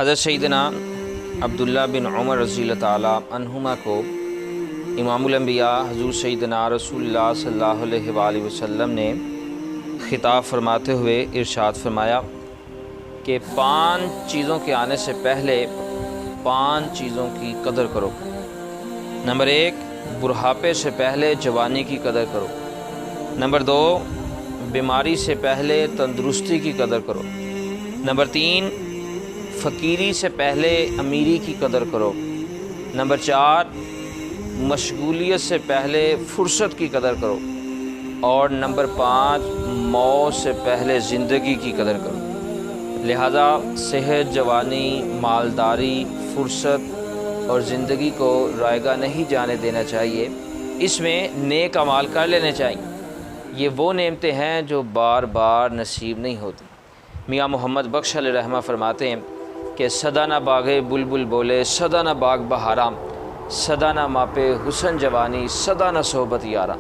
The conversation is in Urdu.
حضرت سیدنا عبداللہ بن عمر رضی اللہ تعالیٰ عنہما کو امام الانبیاء حضور سیدنا رسول اللہ صلی اللہ علیہ وآلہ وسلم نے خطاب فرماتے ہوئے ارشاد فرمایا کہ 5 چیزوں کے آنے سے پہلے 5 چیزوں کی قدر کرو۔ نمبر 1، بڑھاپے سے پہلے جوانی کی قدر کرو۔ نمبر 2، بیماری سے پہلے تندرستی کی قدر کرو۔ نمبر 3، فقیری سے پہلے امیری کی قدر کرو۔ نمبر 4، مشغولیت سے پہلے فرصت کی قدر کرو۔ اور نمبر 5، موت سے پہلے زندگی کی قدر کرو۔ لہذا صحت، جوانی، مالداری، فرصت اور زندگی کو رائگاں نہیں جانے دینا چاہیے، اس میں نیک اعمال کر لینے چاہیے۔ یہ وہ نعمتیں ہیں جو بار بار نصیب نہیں ہوتی۔ میاں محمد بخش علیہ رحمہ فرماتے ہیں کہ سدا نہ باغے بلبل بولے، سدا نہ باغ بہاراں، سدا نہ ماپے حسن جوانی، سدا نہ صحبت یاراں۔